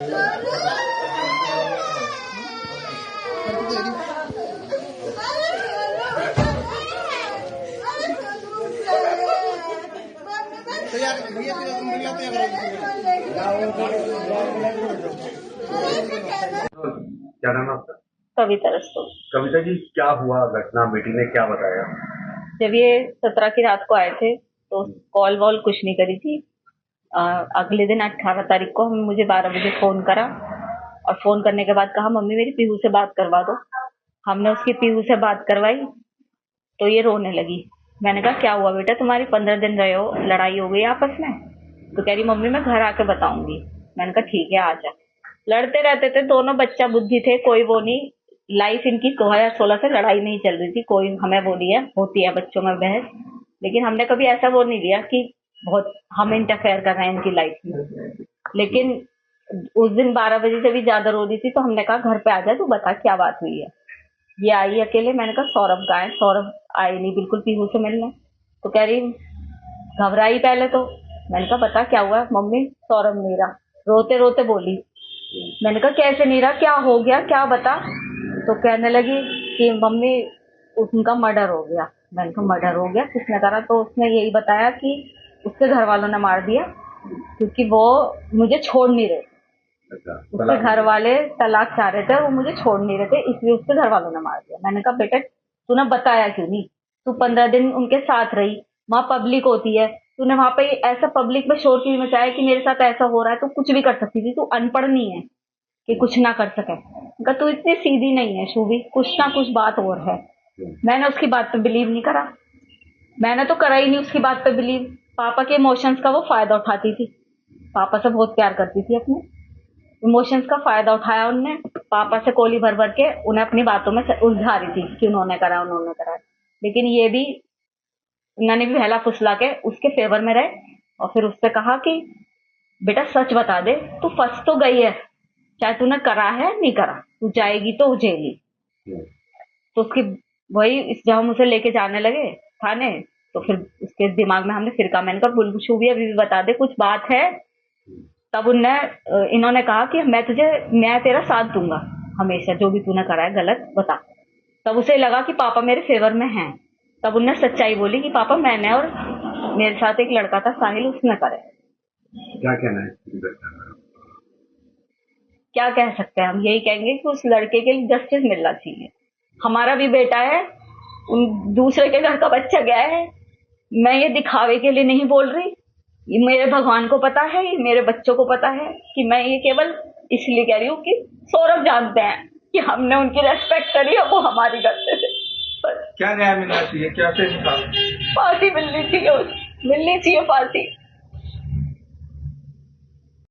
क्या नाम है आपका? कविता रस्तोगी। कविता जी, क्या हुआ घटना? बेटी ने क्या बताया? जब ये 17 की रात को आए थे तो कॉल वॉल कुछ नहीं करी थी। अगले दिन 18 तारीख को मुझे 12 बजे फोन करा और फोन करने के बाद कहा मम्मी मेरी पीहू से बात करवा दो। हमने उसकी पीहू से बात करवाई तो ये रोने लगी। मैंने कहा क्या हुआ बेटा, तुम्हारी 15 दिन रहे हो, लड़ाई हो गई आपस में? तो कह रही मम्मी मैं घर आके बताऊंगी। मैंने कहा ठीक है आ जा। लड़ते रहते थे दोनों, बच्चा बुद्धि थे, कोई वो नहीं। लाइफ इनकी 2016 से लड़ाई नहीं चल रही थी, कोई हमें वो नहीं है, होती है बच्चों में बहस, लेकिन हमने कभी ऐसा वो नहीं लिया कि बहुत हम इंटरफेयर कर रहे हैं इनकी लाइफ में। लेकिन उस दिन 12 बजे से भी ज्यादा रो रही थी तो हमने कहा घर पे आ जा, तू बता क्या बात हुई है। ये आई अकेले। मैंने कहा सौरभ कहाँ है? सौरभ आए नहीं बिल्कुल पीहू से मिलने। तो कह रही घबराई पहले तो। मैंने कहा बता क्या हुआ? मम्मी सौरभ नहीं रहा, रोते रोते बोली। मैंने कहा कैसे नहीं रहा, क्या हो गया, क्या बता। तो कहने लगी कि मम्मी उनका मर्डर हो गया। मैंने कहा मर्डर हो गया, किसने करा? तो उसने यही बताया कि उसके घर वालों ने मार दिया क्योंकि वो मुझे छोड़ नहीं रहे। उसके घर वाले तलाक चाह रहे थे, वो मुझे छोड़ नहीं रहे थे, इसलिए उसके घर वालों ने मार दिया। मैंने कहा बेटा तूने बताया क्यों नहीं? तू 15 दिन उनके साथ रही, वहां पब्लिक होती है, तूने वहां पे ऐसा पब्लिक में शोर क्यों मचाया कि मेरे साथ ऐसा हो रहा है? तू कुछ भी कर सकती थी, तू अनपढ़ नहीं है कि कुछ ना कर सके। कहा तू इतनी सीधी नहीं है शूभी, कुछ ना कुछ बात और है। मैंने उसकी बात पे बिलीव नहीं करा, मैंने तो करा ही नहीं उसकी बात पे बिलीव। पापा के इमोशंस का वो फायदा उठाती थी, पापा से बहुत प्यार करती थी, अपने इमोशंस का फायदा उठाया उनने। पापा से कोली भर भर के उन्हें अपनी बातों में उलझा रही थी कि उन्होंने करा उन्होंने करा। लेकिन ये भी उन्होंने भी बहला फुसला के उसके फेवर में रहे और फिर उससे कहा कि बेटा सच बता दे, तू फंस तो गई है, चाहे तूने करा है नहीं करा, तू जाएगी तो जेली। तो उसकी वही जब हम उसे लेके जाने लगे थाने तो फिर उसके दिमाग में हमने फिर कहा, मैंने कहा बुलबुशू भी अभी भी बता दे कुछ बात है। तब इन्होंने कहा कि मैं तेरा साथ दूंगा हमेशा, जो भी तूने करा है गलत बता। तब उसे लगा कि पापा मेरे फेवर में हैं। तब उनने सच्चाई बोली कि पापा मैंने और मेरे साथ एक लड़का था साहिल, उसने करे। क्या कहना है? क्या कह सकते हैं हम? यही कहेंगे कि उस लड़के के लिए जस्टिस मिलना चाहिए। हमारा भी बेटा है, उन दूसरे के घर का बच्चा गया है। मैं ये दिखावे के लिए नहीं बोल रही, ये मेरे भगवान को पता है, ये मेरे बच्चों को पता है कि मैं ये केवल इसलिए कह रही हूँ कि सौरभ जानते हैं कि हमने उनकी रेस्पेक्ट करी और वो हमारी करते थे। क्या न्याय मिलना चाहिए? क्या फांसी मिलनी चाहिए फांसी।